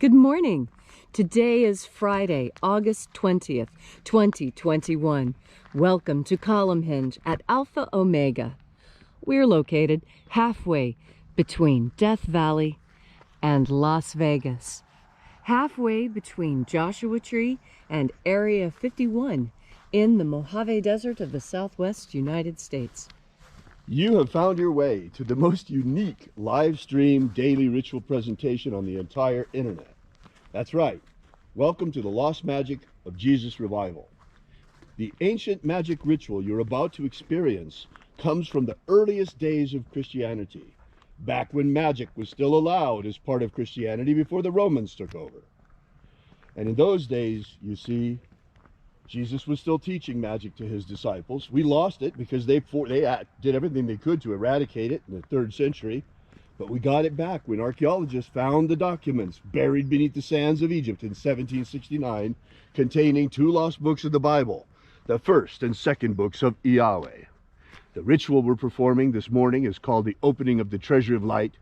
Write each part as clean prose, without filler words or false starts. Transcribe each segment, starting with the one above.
Good morning. Today is Friday, August 20th, 2021. Welcome to Column Hinge at Alpha Omega. We're located halfway between Death Valley and Las Vegas. Halfway between Joshua Tree and Area 51 in the Mojave Desert of the Southwest United States. You have found your way to the most unique live stream daily ritual presentation on the entire internet. That's right. Welcome to the Lost Magic of Jesus Revival. The ancient magic ritual you're about to experience comes from the earliest days of Christianity, back when magic was still allowed as part of Christianity before the Romans took over. And in those days, you see, Jesus was still teaching magic to his disciples. We lost it because they did everything they could to eradicate it in the 3rd century. But we got it back when archaeologists found the documents buried beneath the sands of Egypt in 1769, containing 2 lost books of the Bible, the 1st and 2nd books of Yahweh. The ritual we're performing this morning is called the Opening of the Treasure of Light,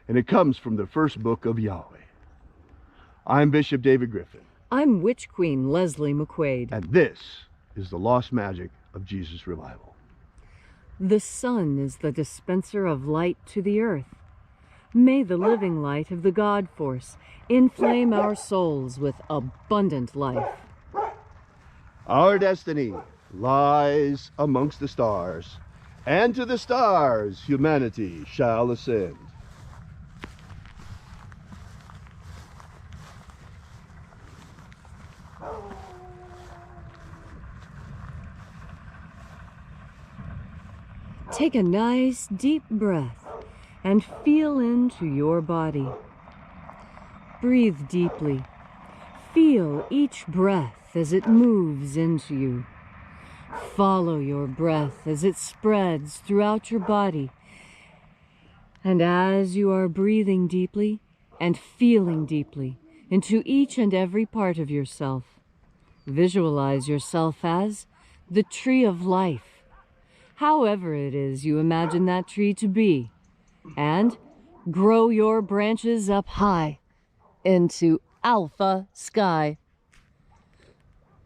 and it comes from the 1st book of Yahweh. I'm Bishop David Griffin. I'm Witch Queen Leslie McQuade. And this is the Lost Magic of Jesus Revival. The sun is the dispenser of light to the earth. May the living light of the God Force inflame our souls with abundant life. Our destiny lies amongst the stars, and to the stars humanity shall ascend. Take a nice deep breath and feel into your body. Breathe deeply. Feel each breath as it moves into you. Follow your breath as it spreads throughout your body. And as you are breathing deeply and feeling deeply into each and every part of yourself, visualize yourself as the tree of life, however it is you imagine that tree to be, and grow your branches up high into Alpha Sky.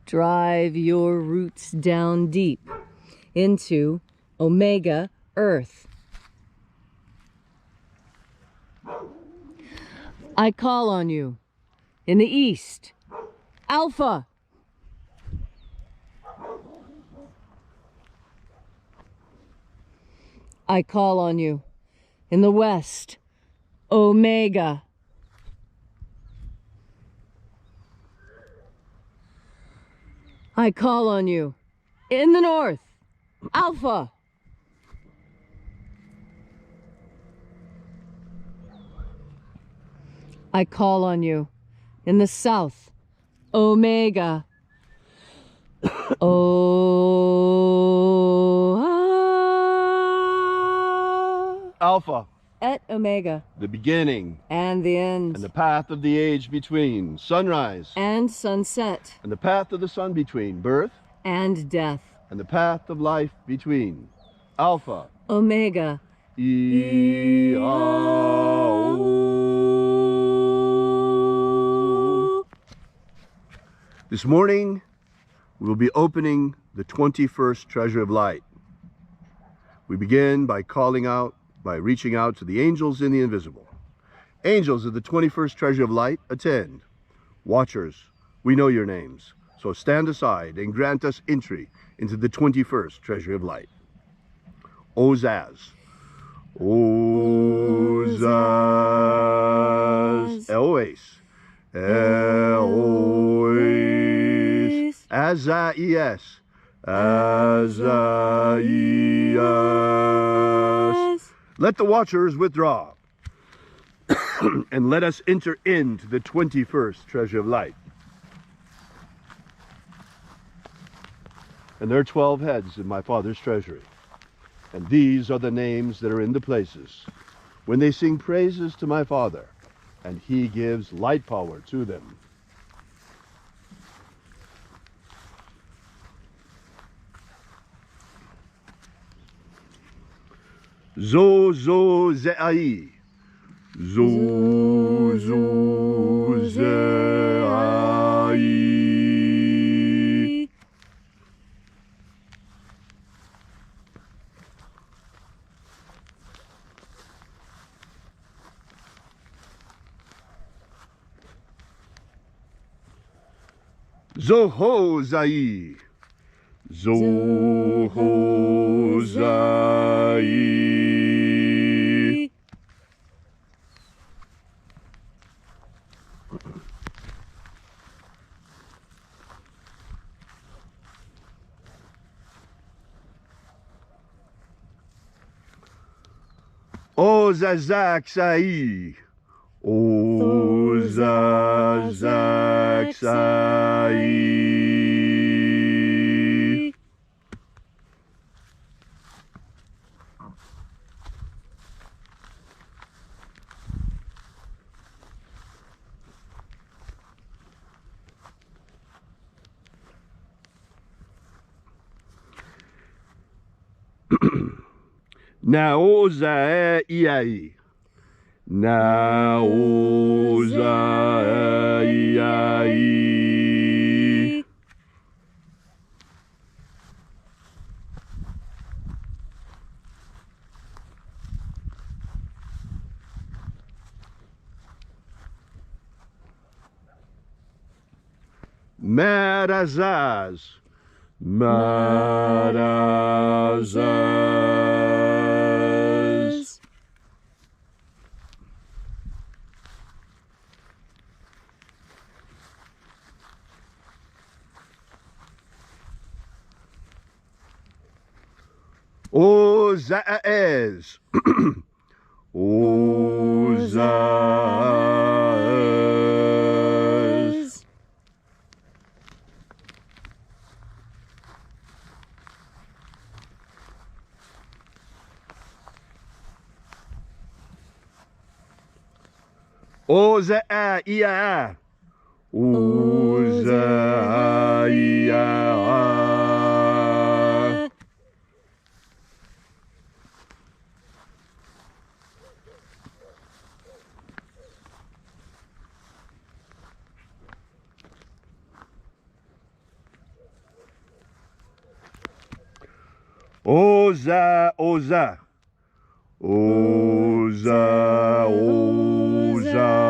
Drive your roots down deep into Omega Earth. I call on you in the east, Alpha. I call on you in the west, Omega. I call on you in the north, Alpha. I call on you in the south, Omega. Alpha. Et Omega. The beginning. And the end. And the path of the age between. Sunrise. And sunset. And the path of the sun between. Birth. And death. And the path of life between. Alpha. Omega. This morning, we will be opening the 21st Treasure of Light. We begin by reaching out to the angels in the invisible. Angels of the 21st Treasure of Light, attend. Watchers, we know your names, so stand aside and grant us entry into the 21st Treasure of Light. Ozaz. Ozaz. Elois. Elois. Azaias. Azaias. Let the watchers withdraw, and let us enter into the 21st Treasure of Light. And there are 12 heads in my Father's treasury, and these are the names that are in the places when they sing praises to my Father, and he gives light power to them. Zo Zeai. Zo Zohozai. Zohozai. Ozazaksai. Ozazaksai. Naozaiai. Naozaiai. Marazaz. Marazaz. Ozaez. Ozaez. Ozaia. Ozaia. Oza, oza. Oza, oza.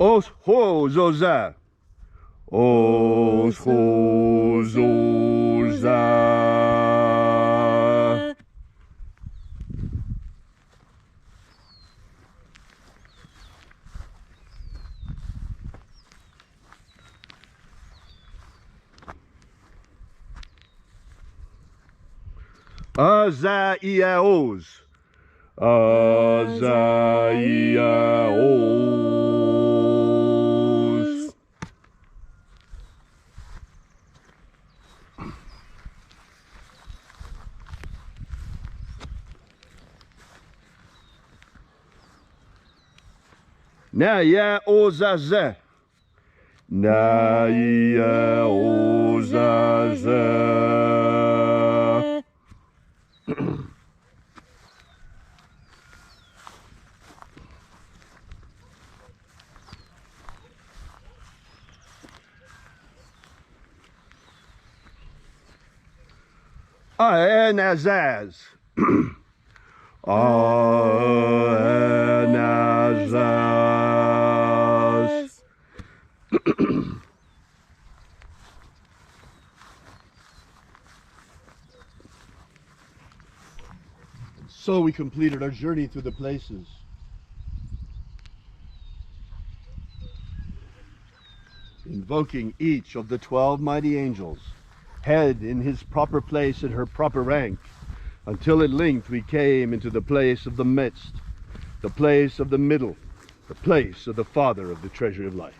Os ho zoza. Os ho zoza. Azaiaos. Azaiaos. Naya ozaze. Naya ozaze. Anazaz. Anazaz. So we completed our journey through the places. Invoking each of the 12 mighty angels, head in his proper place and her proper rank, until at length we came into the place of the midst, the place of the middle, the place of the Father of the treasure of light.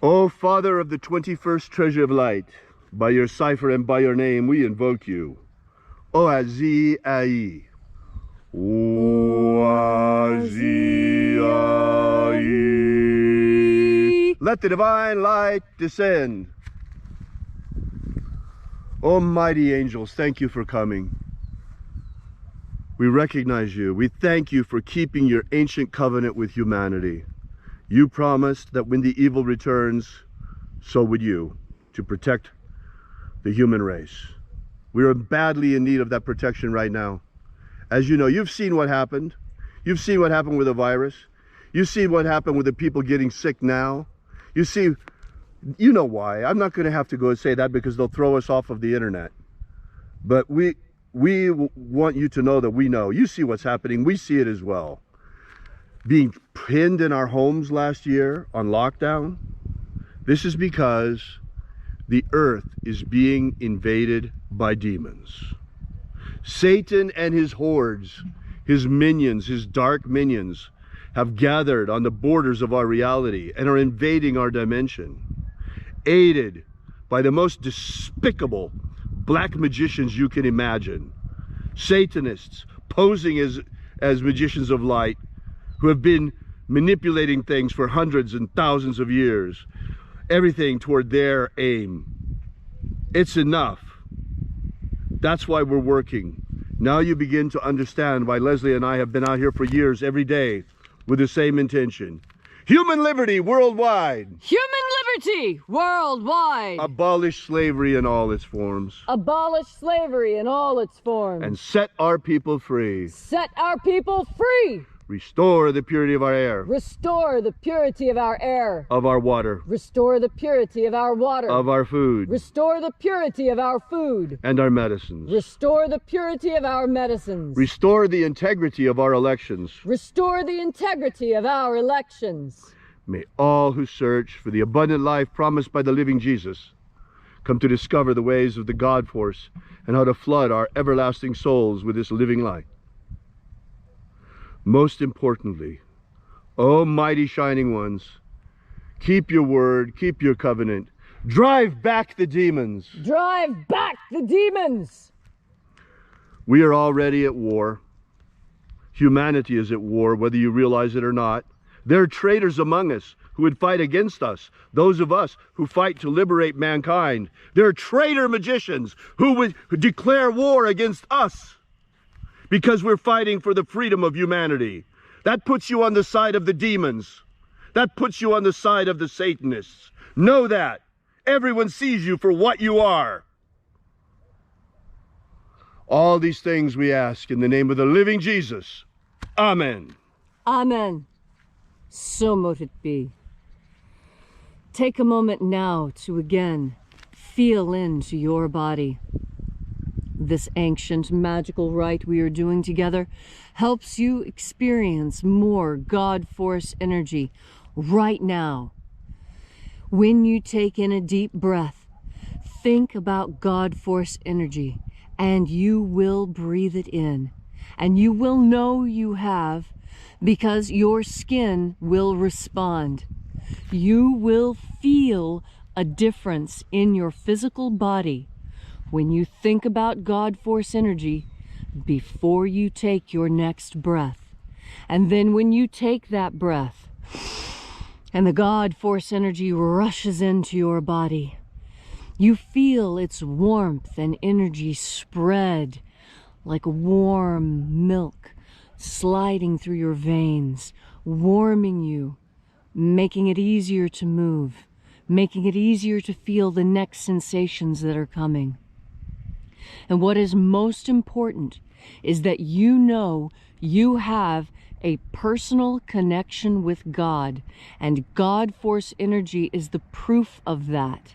O Father of the 21st treasure of light, by your cipher and by your name we invoke you. Oazi-ai. Oazi-ai. Let the divine light descend. Almighty angels, thank you for coming. We recognize you. We thank you for keeping your ancient covenant with humanity. You promised that when the evil returns, so would you, to protect the human race. We are badly in need of that protection right now. As you know, you've seen what happened. You've seen what happened with the virus. You've seen what happened with the people getting sick now. You see, you know why. I'm not going to have to go and say that because they'll throw us off of the internet. But we want you to know that we know. You see what's happening. We see it as well. Being pinned in our homes last year on lockdown. This is because the earth is being invaded by demons. Satan and his hordes, his minions, his dark minions, have gathered on the borders of our reality and are invading our dimension, aided by the most despicable black magicians you can imagine. Satanists posing as magicians of light who have been manipulating things for hundreds and thousands of years, everything toward their aim. It's enough. That's why we're working. Now you begin to understand why Leslie and I have been out here for years, every day, with the same intention. Human liberty worldwide. Human liberty worldwide. Abolish slavery in all its forms. Abolish slavery in all its forms. And set our people free. Set our people free. Restore the purity of our air. Restore the purity of our air. Of our water. Restore the purity of our water. Of our food. Restore the purity of our food. And our medicines. Restore the purity of our medicines. Restore the integrity of our elections. Restore the integrity of our elections. May all who search for the abundant life promised by the living Jesus come to discover the ways of the God force and how to flood our everlasting souls with this living light. Most importantly, O mighty shining ones, keep your word, keep your covenant. Drive back the demons. Drive back the demons. We are already at war. Humanity is at war, whether you realize it or not. There are traitors among us who would fight against us, those of us who fight to liberate mankind. There are traitor magicians who would declare war against us because we're fighting for the freedom of humanity. That puts you on the side of the demons. That puts you on the side of the Satanists. Know that. Everyone sees you for what you are. All these things we ask in the name of the living Jesus. Amen. Amen. So mote it be. Take a moment now to again feel into your body. This ancient magical rite we are doing together helps you experience more God force energy right now. When you take in a deep breath, think about God force energy and you will breathe it in. And you will know you have because your skin will respond. You will feel a difference in your physical body when you think about God force energy before you take your next breath. And then when you take that breath and the God force energy rushes into your body, you feel its warmth and energy spread like warm milk sliding through your veins, warming you, making it easier to move, making it easier to feel the next sensations that are coming. And what is most important is that you know you have a personal connection with God, and God force energy is the proof of that.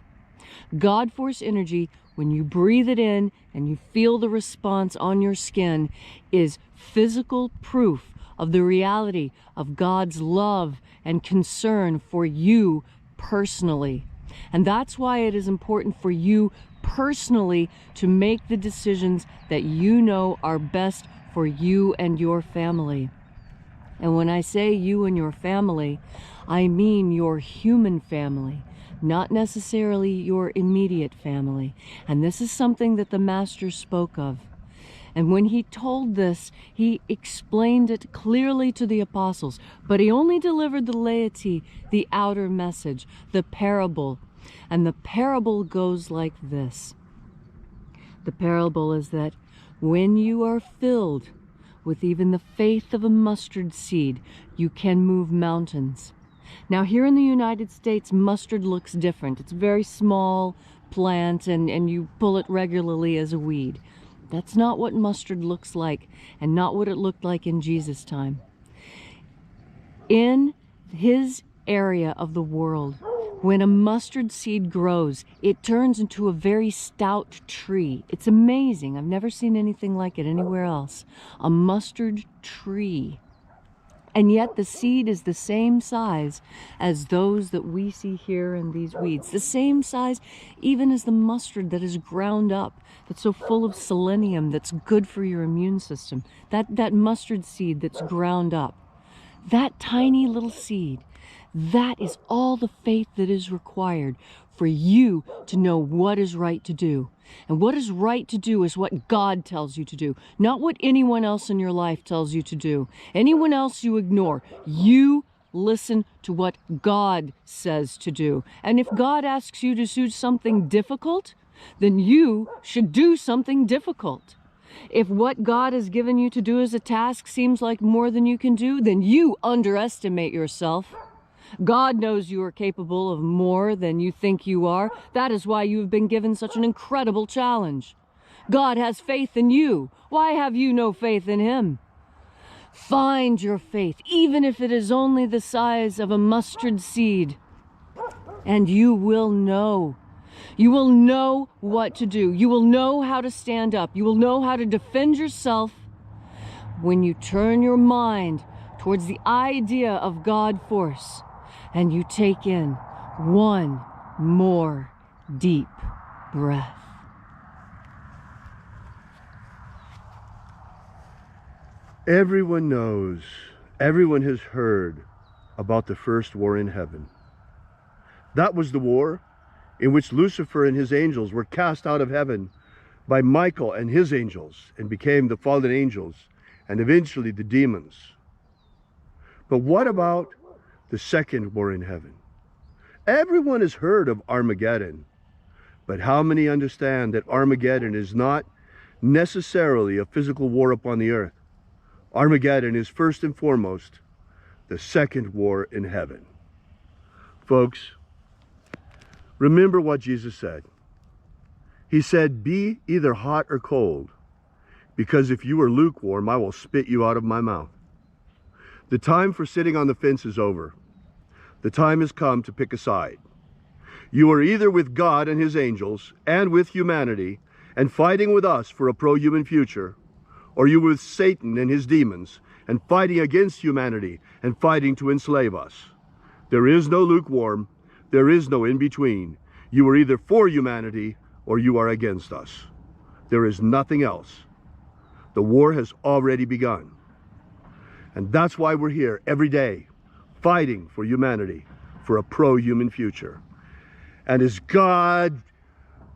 God force energy, when you breathe it in and you feel the response on your skin, is physical proof of the reality of God's love and concern for you personally. And that's why it is important for you personally to make the decisions that you know are best for you and your family. And when I say you and your family, I mean your human family, not necessarily your immediate family. And this is something that the Master spoke of. And when he told this, he explained it clearly to the apostles, but he only delivered the laity the outer message, the parable. And the parable goes like this. The parable is that when you are filled with even the faith of a mustard seed, you can move mountains. Now here in the United States, mustard looks different. It's a very small plant and you pull it regularly as a weed. That's not what mustard looks like, and not what it looked like in Jesus' time. In his area of the world, when a mustard seed grows, it turns into a very stout tree. It's amazing. I've never seen anything like it anywhere else. A mustard tree. And yet the seed is the same size as those that we see here in these weeds. The same size even as the mustard that is ground up, that's so full of selenium, that's good for your immune system. That mustard seed that's ground up. That tiny little seed, that is all the faith that is required for you to know what is right to do. And what is right to do is what God tells you to do, not what anyone else in your life tells you to do. Anyone else you ignore. You listen to what God says to do. And if God asks you to do something difficult, then you should do something difficult. If what God has given you to do as a task seems like more than you can do, then you underestimate yourself. God knows you are capable of more than you think you are. That is why you have been given such an incredible challenge. God has faith in you. Why have you no faith in him? Find your faith, even if it is only the size of a mustard seed, and you will know. You will know what to do. You will know how to stand up. You will know how to defend yourself when you turn your mind towards the idea of God force. And you take in one more deep breath. Everyone knows, everyone has heard about the first war in heaven. That was the war in which Lucifer and his angels were cast out of heaven by Michael and his angels and became the fallen angels and eventually the demons. But what about the second war in heaven? Everyone has heard of Armageddon, but how many understand that Armageddon is not necessarily a physical war upon the earth? Armageddon is first and foremost the second war in heaven. Folks, remember what Jesus said. He said, "Be either hot or cold, because if you are lukewarm, I will spit you out of my mouth." The time for sitting on the fence is over. The time has come to pick a side. You are either with God and his angels and with humanity and fighting with us for a pro-human future, or you with Satan and his demons and fighting against humanity and fighting to enslave us. There is no lukewarm. There is no in-between. You are either for humanity or you are against us. There is nothing else. The war has already begun. And that's why we're here every day, fighting for humanity, for a pro-human future. And as God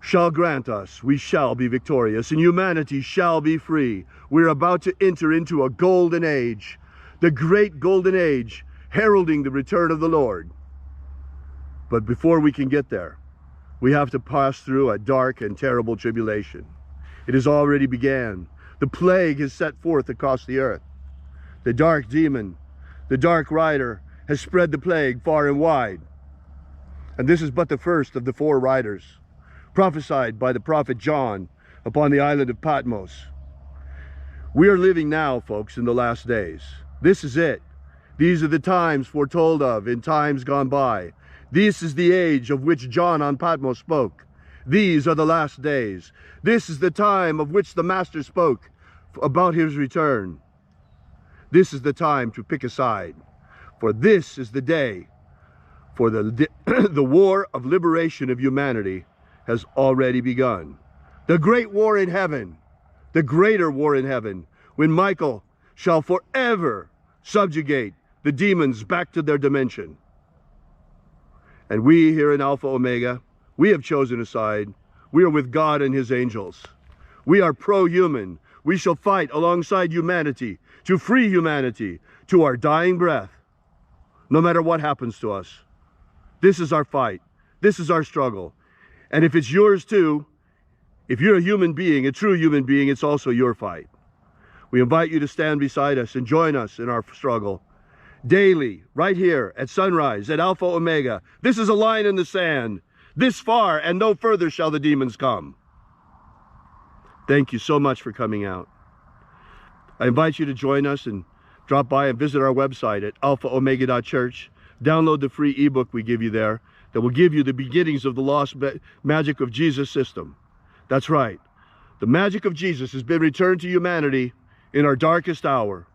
shall grant us, we shall be victorious, and humanity shall be free. We're about to enter into a golden age, the great golden age, heralding the return of the Lord. But before we can get there, we have to pass through a dark and terrible tribulation. It has already began. The plague has set forth across the earth. The dark demon, the dark rider, has spread the plague far and wide. And this is but the first of the 4 riders prophesied by the prophet John upon the island of Patmos. We are living now, folks, in the last days. This is it. These are the times foretold of in times gone by. This is the age of which John on Patmos spoke. These are the last days. This is the time of which the Master spoke about his return. This is the time to pick a side, for this is the day for the war of liberation of humanity has already begun. The great war in heaven, the greater war in heaven, when Michael shall forever subjugate the demons back to their dimension. And we here in Alpha Omega, we have chosen a side. We are with God and his angels. We are pro-human. we shall fight alongside humanity to free humanity to our dying breath, no matter what happens to us. This is our fight. This is our struggle. And if it's yours too, if you're a human being, a true human being, it's also your fight. We invite you to stand beside us and join us in our struggle. Daily, right here at sunrise, at Alpha Omega. This is a line in the sand. This far and no further shall the demons come. Thank you so much for coming out. I invite you to join us and drop by and visit our website at alphaomega.church. Download the free ebook we give you there that will give you the beginnings of the lost magic of Jesus system. That's right. The magic of Jesus has been returned to humanity in our darkest hour,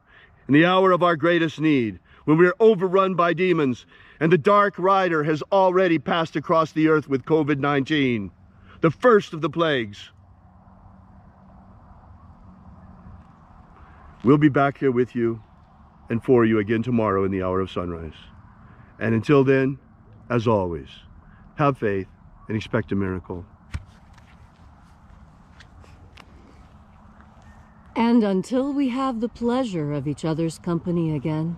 in the hour of our greatest need, when we are overrun by demons and the dark rider has already passed across the earth with COVID-19, the first of the plagues. We'll be back here with you and for you again tomorrow in the hour of sunrise. And until then, as always, have faith and expect a miracle. And until we have the pleasure of each other's company again,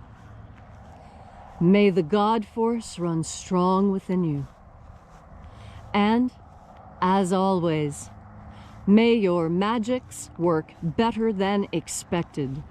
may the God force run strong within you. And, as always, may your magics work better than expected.